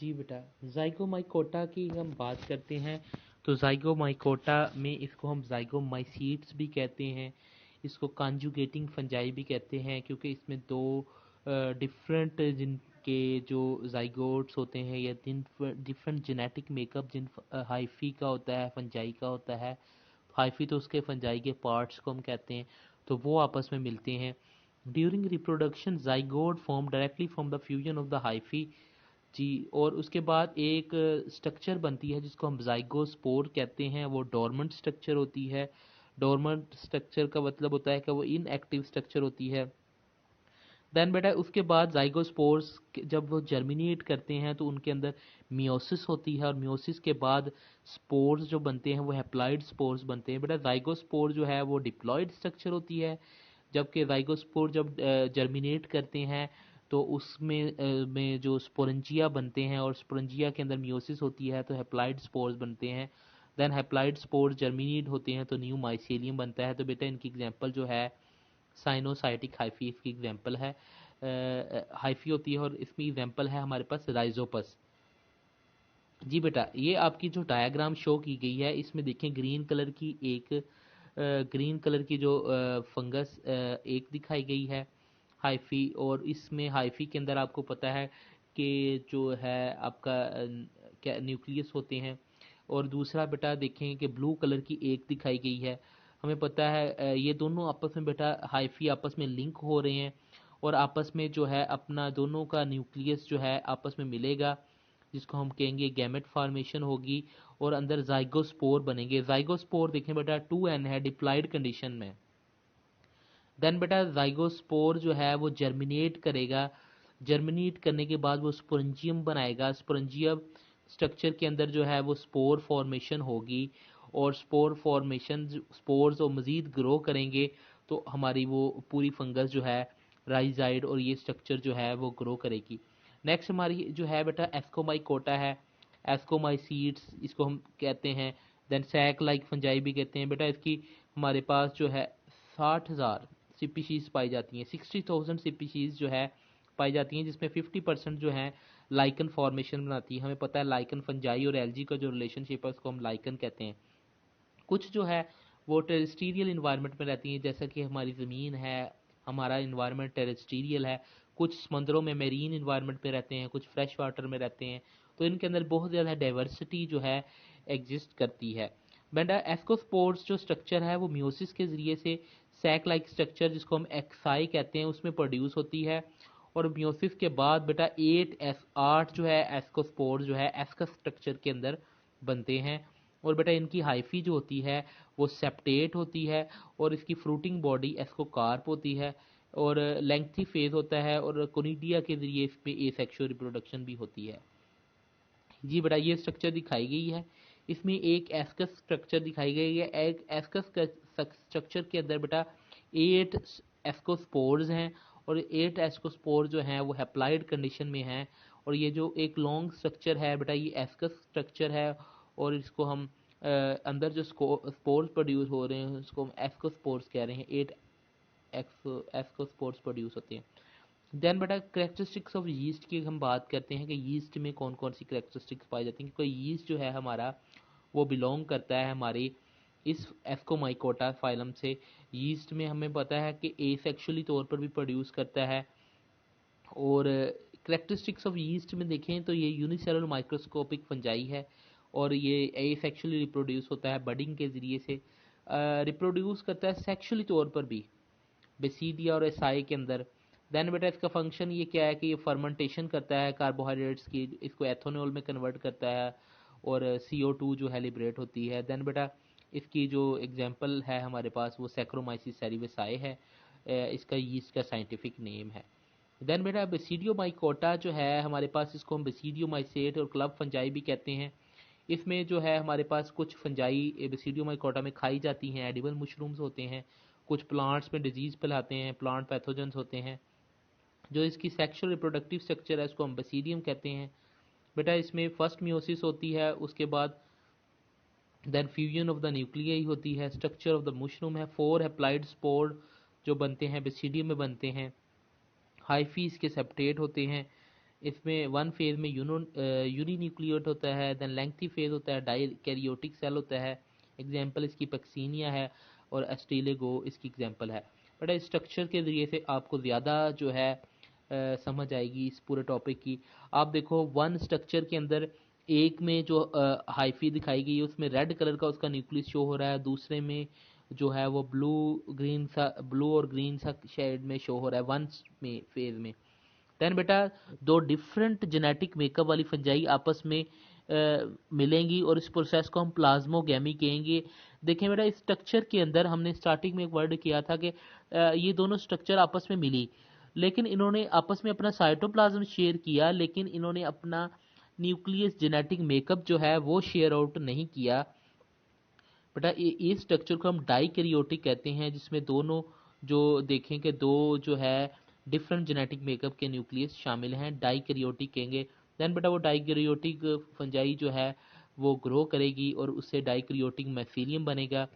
जी बेटा, ज़ाइगोमाइकोटा की हम बात करते हैं तो ज़ाइगोमाइकोटा में इसको हम ज़ाइगोमाइसीट्स भी कहते हैं, इसको कॉन्जुगेटिंग फंजाई भी कहते हैं, क्योंकि इसमें दो डिफरेंट जिनके जो ज़ाइगोट्स होते हैं या डिफरेंट जेनेटिक मेकअप जिन हाइफी का होता है, फंजाई का होता है। हाइफी तो उसके फंजाई के पार्ट्स को हम कहते हैं, तो वो आपस में मिलते हैं। During reproduction zygote form directly from the fusion of the hyphae. जी, और उसके बाद एक स्ट्रक्चर बनती है जिसको हम ज़ाइगोस्पोर कहते हैं, वो डोरमेंट स्ट्रक्चर होती है। डोरमेंट स्ट्रक्चर का मतलब होता है कि वो इनएक्टिव स्ट्रक्चर होती है। देन बेटा उसके बाद ज़ाइगोस्पोर्स जब वो जर्मिनेट करते हैं तो उनके अंदर मियोसिस होती है, और मियोसिस के बाद स्पोर्स जो बनते हैं वो हैप्लॉइड स्पोर्स बनते हैं। बेटा ज़ाइगोस्पोर जो है वो डिप्लॉइड स्ट्रक्चर होती है, जबकि ज़ाइगोस्पोर जब जर्मिनेट करते हैं तो उसमें में जो स्पोरेंजिया बनते हैं, और स्पोरेंजिया के अंदर मियोसिस होती है तो हैप्लॉइड स्पोर्स बनते हैं। देन हैप्लॉइड स्पोर्स जर्मिनेट होते हैं तो न्यू माइसेलियम बनता है। तो बेटा इनकी एग्जांपल जो है साइनोसाइटिक हाइफी इसकी एग्जांपल है, हाइफी होती है, और इसमें एग्जांपल है हमारे पास राइजोपस। जी बेटा, ये आपकी जो डायग्राम शो की गई है इसमें देखें ग्रीन कलर की एक ग्रीन कलर की जो फंगस एक दिखाई गई है हाइफी, और इसमें हाइफी के अंदर आपको पता है कि जो है आपका क्या न्यूक्लियस होते हैं। और दूसरा बेटा देखें कि ब्लू कलर की एक दिखाई गई है। हमें पता है ये दोनों आपस में बेटा हाइफी आपस में लिंक हो रहे हैं, और आपस में जो है अपना दोनों का न्यूक्लियस जो है आपस में मिलेगा, जिसको हम कहेंगे गैमेट फॉर्मेशन होगी, और अंदर जाइगोस्पोर बनेंगे। जाइगोस्पोर देखें बेटा 2n है डिप्लॉइड कंडीशन में। देन बेटा जाइगोस्पोर जो है वो जर्मिनेट करेगा, जर्मिनेट करने के बाद वो स्पोरेंजियम बनाएगा। स्पोरेंजियम स्ट्रक्चर के अंदर जो है वो स्पोर फॉर्मेशन होगी, और स्पोर फॉर्मेशन स्पोर्स और मज़ीद ग्रो करेंगे तो हमारी वो पूरी फंगस जो है राइजाइड और ये स्ट्रक्चर जो है वो ग्रो करेगी। नेक्स्ट हमारी जो है बेटा एस्कोमाइकोटा है, एस्कोमाइसीड्स इसको हम कहते हैं। देन सैक लाइक फंजाई भी कहते हैं। बेटा इसकी हमारे पास जो है 60,000 स्पीशीज़ पाई जाती हैं, 60,000 स्पीशीज़ जो है पाई जाती हैं, जिसमें 50% जो है लाइकन फॉर्मेशन बनाती है। हमें पता है लाइकन फंजाई और एल्जी का जो रिलेशनशिप है उसको हम लाइकन कहते हैं। कुछ जो है वो टेरेस्ट्रियल इन्वायरमेंट में रहती हैं, जैसा कि हमारी ज़मीन है, हमारा इन्वायरमेंट टेरेस्ट्रियल है। कुछ समंदरों में मेरीन इन्वायरमेंट में रहते हैं, कुछ फ्रेश वाटर में रहते हैं, तो इनके अंदर बहुत ज़्यादा डाइवर्सिटी जो है एग्जिस्ट करती है। बेटा एस्कोस्पोर्स जो स्ट्रक्चर है वो म्यूसिस के ज़रिए से सैक लाइक स्ट्रक्चर जिसको हम एक्साई कहते हैं उसमें प्रोड्यूस होती है, और म्यूसिस के बाद बेटा 8 जो है एस्कोस्पोर्स जो है एस्कस स्ट्रक्चर के अंदर बनते हैं। और बेटा इनकी हाइफी जो होती है वो सेप्टेट होती है, और इसकी फ्रूटिंग बॉडी एस्कोकार्प होती है, और लेंथी फेज होता है, और कोनिडिया के जरिए इसमें एसेक्सुअल रिप्रोडक्शन भी होती है। जी बेटा ये स्ट्रक्चर दिखाई गई है, इसमें एक एस्कस स्ट्रक्चर दिखाई गई है। एक एस्कस स्ट्रक्चर के अंदर बेटा 8 एस्कोस्पोर्स हैं, और 8 एस्कोस्पोर जो हैं वो हैप्लॉइड कंडीशन में हैं। और ये जो एक लॉन्ग स्ट्रक्चर है बेटा ये एस्कस स्ट्रक्चर है, और इसको हम अंदर जो स्पोर्स प्रोड्यूस हो रहे हैं उसको हम एस्कोस्पोर्स कह रहे हैं। 8 एस्कोस्पोर्स प्रोड्यूस होते हैं। देन बेटा करेक्टरिस्टिक्स ऑफ यीस्ट की हम बात करते हैं कि यीस्ट में कौन कौन सी करेक्टरिस्टिक्स पाई जाती हैं, क्योंकि यीस्ट जो है हमारा वो बिलोंग करता है हमारी इस एस्कोमाइकोटा फाइलम से। यीस्ट में हमें पता है कि एसेक्सुअली तौर पर भी प्रोड्यूस करता है। और करेक्टरिस्टिक्स ऑफ यीस्ट में देखें तो ये यूनिसेलुलर माइक्रोस्कोपिक फंजाई है, और ये एसेक्सुअली रिप्रोड्यूस होता है बडिंग के ज़रिए से, रिप्रोड्यूस करता है सेक्सुअली तौर पर भी बेसीडिया और एसाई के अंदर। देन बेटा इसका फंक्शन ये क्या है कि ये फर्मेंटेशन करता है कार्बोहाइड्रेट्स की, इसको एथेनॉल में कन्वर्ट करता है, और CO2 जो है लिबरेट होती है। देन बेटा इसकी जो एग्जांपल है हमारे पास वो सैक्रोमाइसिस सेरिवेसाए है, इसका यीस्ट का साइंटिफिक नेम है। देन बेटा बेसिडियो माइकोटा जो है हमारे पास, इसको हम बेसिडियो माइसेट और क्लब फंजाई भी कहते हैं। इसमें जो है हमारे पास कुछ फंजाई बेसिडियो माइकोटा में खाई जाती हैं, एडिबल मशरूम्स होते हैं। कुछ प्लांट्स में डिजीज़ फैलाते हैं, प्लांट पैथोजेंस होते हैं। जो इसकी सेक्सुअल रिप्रोडक्टिव स्ट्रक्चर है इसको हम बेसिडियम कहते हैं। बेटा इसमें फर्स्ट मियोसिस होती है, उसके बाद then fusion of the nuclei होती है। स्ट्रक्चर ऑफ द मशरूम है 4 हैप्लॉइड स्पोर जो बनते हैं बेसिडियम में बनते हैं। हाइफी इसके सेप्टेट होते हैं। इसमें वन फेज में यूनिन्यूक्लियोट होता है, देन लेंथी फेज होता है, डाइकैरियोटिक सेल होता है। एग्जांपल इसकी पैक्सीनिया है और एस्टेलेगो इसकी एग्जांपल है। बट इस स्ट्रक्चर के ज़रिए से आपको ज़्यादा जो है समझ आएगी इस पूरे टॉपिक की। आप देखो वन स्ट्रक्चर के अंदर एक में जो हाइफी दिखाई गई है उसमें रेड कलर का उसका न्यूक्लियस शो हो रहा है, दूसरे में जो है वो ब्लू और ग्रीन सा शेड में शो हो रहा है वन में फेज में। देन बेटा दो डिफरेंट जेनेटिक मेकअप वाली फंजाई आपस में मिलेंगी और इस प्रोसेस को हम प्लाज्मोगैमी कहेंगे। देखें बेटा इस स्ट्रक्चर के अंदर हमने स्टार्टिंग में एक वर्ड किया था कि ये दोनों स्ट्रक्चर आपस में मिली, लेकिन इन्होंने आपस में अपना साइटोप्लाज्म शेयर किया, लेकिन इन्होंने अपना न्यूक्लियस जेनेटिक मेकअप जो है वो शेयर आउट नहीं किया। बेटा इस स्ट्रक्चर को हम डाइकैरियोटिक कहते हैं, जिसमें दोनों जो देखें कि दो जो है डिफरेंट जेनेटिक मेकअप के न्यूक्लियस शामिल हैं, डाइकैरियोटिक कहेंगे। देन बेटा वो डाइकैरियोटिक फंजाई जो है वो ग्रो करेगी और उससे डाइकैरियोटिक माइसीलियम बनेगा।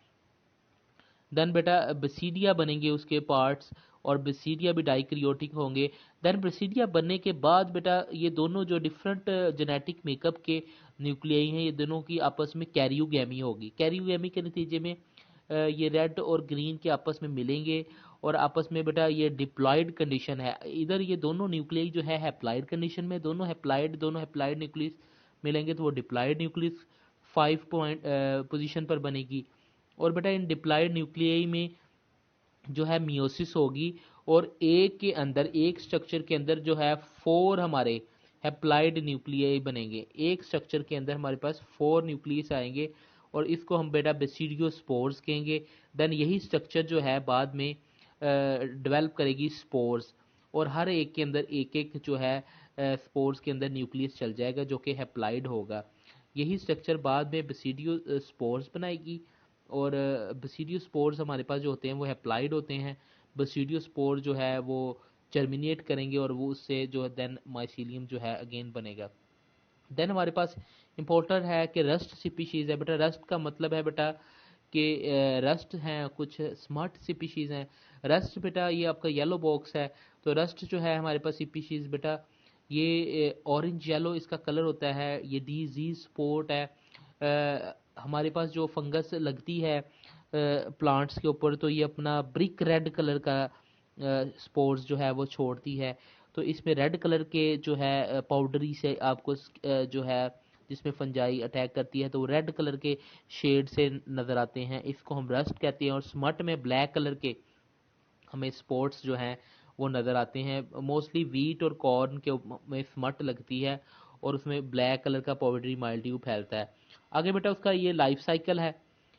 देन बेटा बेसिडिया बनेंगे उसके पार्ट्स और बेसिडिया भी डाइकैरियोटिक होंगे। देन बेसिडिया बनने के बाद बेटा ये दोनों जो डिफरेंट जेनेटिक मेकअप के न्यूक्लियाई हैं ये दोनों की आपस में कैरियोगैमी होगी। कैरियोगैमी के नतीजे में ये रेड और ग्रीन के आपस में मिलेंगे और आपस में बेटा ये डिप्लॉयड कंडीशन है। इधर ये दोनों न्यूक्लियाई जो है हैप्लॉयड कंडीशन में, दोनों हैप्लॉयड न्यूक्लियस मिलेंगे तो वो डिप्लॉयड न्यूक्लियस 5 पॉइंट पोजीशन पर बनेगी। और बेटा इन डिप्लॉयड न्यूक्लियाई में जो है मियोसिस होगी और एक स्ट्रक्चर के अंदर जो है 4 हमारे हैप्लॉयड न्यूक्लियाई बनेंगे। एक स्ट्रक्चर के अंदर हमारे पास 4 न्यूक्लियस आएंगे और इसको हम बेटा बेसिडियोस्पोर्स कहेंगे। देन यही स्ट्रक्चर जो है बाद में डेवलप करेगी स्पोर्स और हर एक के अंदर एक एक जो है स्पोर्स के अंदर न्यूक्लियस चल जाएगा जो कि हैप्लॉयड होगा। यही स्ट्रक्चर बाद में बेसिडियोस्पोर्स बनाएगी और बेसिडियोस्पोर्स हमारे पास जो होते हैं वो हैप्लॉयड होते हैं। बेसिडियोस्पोर जो है वो जर्मिनेट करेंगे और वो उससे जो है देन माइसीलियम जो है अगेन बनेगा। देन हमारे पास इंपॉर्टेंट है कि रस्ट स्पीशीज़ है। बेटा रस्ट का मतलब है बेटा कि रस्ट हैं कुछ स्मार्ट स्पीशीज़ हैं। रस्ट बेटा ये आपका येलो बॉक्स है, तो रस्ट जो है हमारे पास स्पीशीज़ बेटा ये ऑरेंज येलो इसका कलर होता है, ये डिजीज स्पॉट है। हमारे पास जो फंगस लगती है प्लांट्स के ऊपर तो ये अपना ब्रिक रेड कलर का स्पोर्स जो है वो छोड़ती है। तो इसमें रेड कलर के जो है पाउडरी से आपको जो है जिसमें फंजाई अटैक करती है तो वो रेड कलर के शेड से नज़र आते हैं, इसको हम रस्ट कहते हैं। और स्मट में ब्लैक कलर के हमें स्पॉट्स जो हैं वो नज़र आते हैं। मोस्टली वीट और कॉर्न के में स्मट लगती है और उसमें ब्लैक कलर का पाउडरी माइल्ड्यू फैलता है। आगे बेटा उसका ये लाइफ साइकिल है।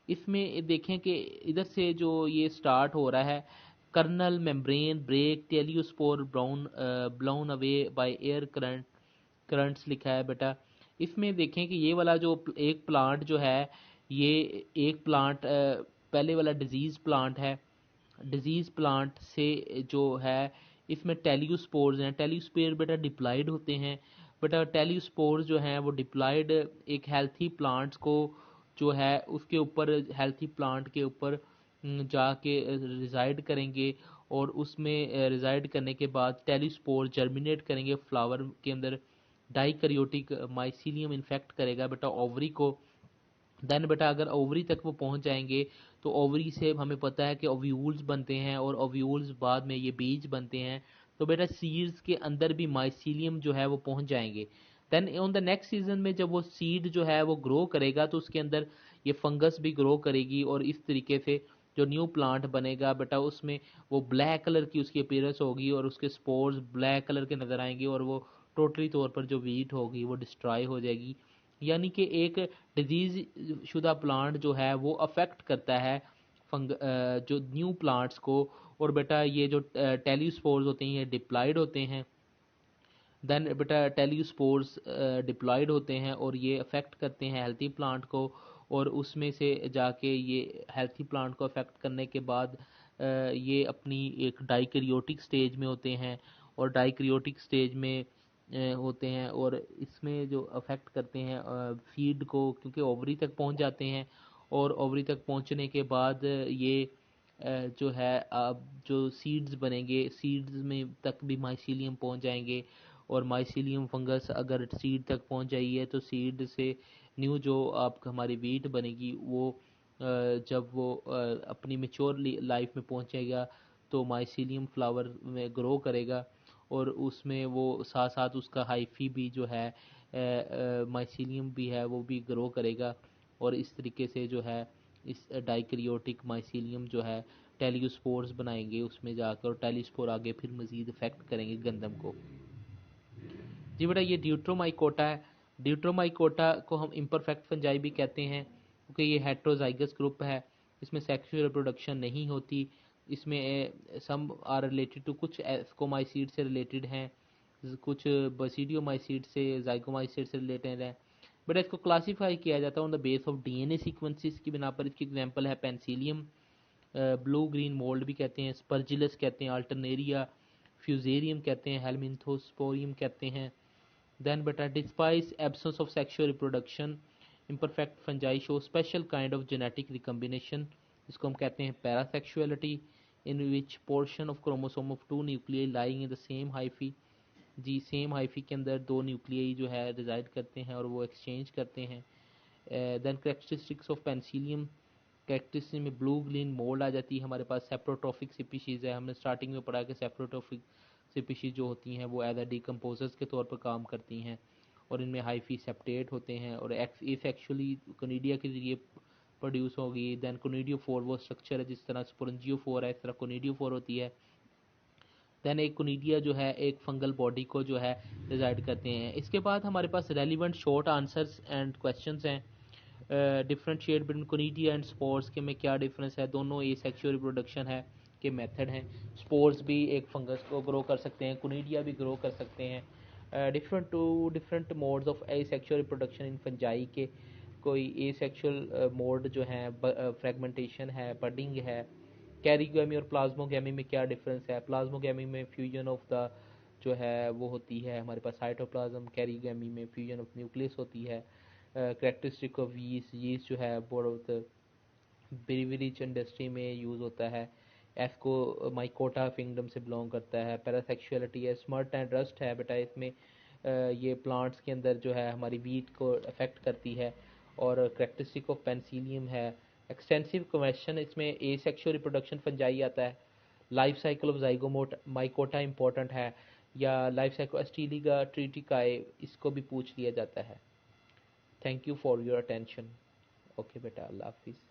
इसमें देखें कि इधर से जो ये स्टार्ट हो रहा है kernel membrane break teliospore blown away by air currents लिखा है बेटा। इसमें देखें कि ये वाला जो एक प्लांट जो है ये एक प्लांट पहले वाला डिजीज़ प्लांट है। डिजीज़ प्लांट से जो है इसमें टेलियोस्पोर्स हैं। टेलियोस्पोर बेटा डिप्लॉयड होते हैं। बेटा टेलियोस्पोर्स जो हैं वो डिप्लॉयड एक हेल्थी प्लांट्स को जो है उसके ऊपर हेल्थी प्लांट के ऊपर जाके रिजाइड करेंगे और उसमें रिजाइड करने के बाद टेलियोस्पोर जर्मिनेट करेंगे फ्लावर के अंदर। डाइकैरियोटिक माइसीलियम इन्फेक्ट करेगा बेटा ओवरी को। देन बेटा अगर ओवरी तक वो पहुंच जाएंगे तो ओवरी से हमें पता है कि ओव्यूल्स बनते हैं और ओव्यूल्स बाद में ये बीज बनते हैं। तो बेटा सीड्स के अंदर भी माइसीलियम जो है वो पहुंच जाएंगे। Then on the next season में जब वो सीड जो है वो ग्रो करेगा तो उसके अंदर ये फंगस भी ग्रो करेगी और इस तरीके से जो न्यू प्लांट बनेगा बेटा उसमें वो ब्लैक कलर की उसकी अपीयरेंस होगी और उसके स्पोर्स ब्लैक कलर के नज़र आएंगे और वो टोटली तौर पर जो वीट होगी वो डिस्ट्रॉय हो जाएगी। यानी कि एक डिजीज शुदा प्लांट जो है वो अफेक्ट करता है जो न्यू प्लांट्स को। और बेटा ये जो टेलियोस्पोर्स होते हैं ये डिप्लॉयड होते हैं। देन बेटा टेलियोस्पोर्स डिप्लॉयड होते हैं और ये अफेक्ट करते हैं हेल्थी प्लांट को और उसमें से जाके ये हेल्थी प्लांट को अफेक्ट करने के बाद ये अपनी एक डाइकैरियोटिक स्टेज में होते हैं और डाइकैरियोटिक स्टेज में होते हैं और इसमें जो अफेक्ट करते हैं फीड को, क्योंकि ओवरी तक पहुंच जाते हैं और ओवरी तक पहुंचने के बाद ये जो है अब जो सीड्स बनेंगे सीड्स में तक भी माइसीलियम पहुंच जाएंगे और माइसीलियम फंगस अगर सीड तक पहुंच जाई है तो सीड से न्यू जो आप हमारी वीट बनेगी वो जब वो अपनी मेच्योर लाइफ में पहुंचेगा तो माइसीलियम फ्लावर में ग्रो करेगा और उसमें वो साथ साथ उसका हाइफी भी जो है माइसीलियम भी है वो भी ग्रो करेगा और इस तरीके से जो है इस डाइक्रियोटिक माइसीलियम जो है टेलियोस्पोर्स बनाएंगे उसमें जाकर, और टेलियोस्पोर आगे फिर मजीद इफेक्ट करेंगे गंदम को। जी बेटा ये ड्यूट्रोमाइकोटा है। ड्यूट्रोमाइकोटा को हम इम्परफेक्ट फंजाई भी कहते हैं क्योंकि ये हेट्रोजाइगस ग्रुप है, इसमें सेक्सुअल रिप्रोडक्शन नहीं होती। इसमें सम आर रिलेटेड टू, कुछ एस्कोमाइसीड से रिलेटेड हैं, कुछ बसीडियोमाइसीड से, जाइगोमाइसीड से रिलेटेड हैं। बट इसको क्लासीफाई किया जाता है on the base of DNA sequences की बिना पर। इसकी एग्जांपल है पेंसिलियम, ब्लू ग्रीन मोल्ड भी कहते हैं, स्पर्जिलस कहते हैं, अल्टरनेरिया, फ्यूजेरियम कहते हैं, हेलमिंथोस्पोरियम कहते हैं। देन बेटा despise absence of sexual reproduction imperfect fungi show special kind of genetic recombination, इसको हम कहते हैं पैरासेक्सुअलिटी, in which portion of chromosome of two nuclei lying in the same hyphae, जी सेम हाइफी के अंदर दो न्यूक्लियाई जो है रिजाइड करते हैं और वो एक्सचेंज करते हैं। Then characteristics of Penicillium, characteristic में ब्लू ग्रीन मोल्ड आ जाती है हमारे पास। सेप्रोट्रॉफिक स्पीशीज़ है, हमने स्टार्टिंग में पढ़ा कि सेप्रोट्रॉफिक स्पीशीज जो होती हैं वो एज अ डिकम्पोजर्स के तौर पर काम करती हैं और इनमें हाइफी सेप्टेट होते हैं और एसेक्सुअली कोनिडिया के जरिए प्रोड्यूस होगी। देन कोनिडियोफोर वो स्ट्रक्चर है जिस तरह स्पोरेंजियोफोर है इस तरह कोनिडियोफोर होती है। देन एक कोनिडिया जो है एक फंगल बॉडी को जो है रिजाइड करते हैं। इसके बाद हमारे पास relevant short answers and questions हैं। Differentiate between conidia and spores के में क्या डिफरेंस है, दोनों ये सेक्सुअल रिप्रोडक्शन है के मेथड हैं। स्पोर्स भी एक फंगस को ग्रो कर सकते हैं, कोनिडिया भी ग्रो कर सकते हैं। Different modes of A sexual reproduction in fungi के, कोई ए सेक्शुअल मोड जो है फ्रेगमेंटेशन है, बडिंग है। कैरिगोमी और प्लाज्मोगेमी में क्या डिफरेंस है, प्लाज्मोगेमी में फ्यूजन ऑफ द जो है वो होती है हमारे पास साइटोप्लाज्म, कैरिगोमी में फ्यूजन ऑफ न्यूक्लियस होती है। करेक्टरिस्टिक ऑफ यीस्ट जो है बहुत ब्रीवरीज इंडस्ट्री में यूज़ होता है। एस्को माइकोटा किंगडम से बिलोंग करता है। पैरासेक्सुअलिटी है, स्मर्ट एंड रस्ट है बेटा इसमें ये प्लांट्स के अंदर जो है हमारी वीट को अफेक्ट करती है। और करेक्टरिस्टिक ऑफ पेंसिलियम है। एक्सटेंसिव क्वेश्चन इसमें ए सेक्सुअल रिप्रोडक्शन फंजाई आता है। Life cycle of zygomycota important है, या लाइफ साइकिल अस्टीलिगा ट्रिटिकाए इसको भी पूछ लिया जाता है। Thank you for your attention. Okay बेटा, अल्लाह हाफिज़।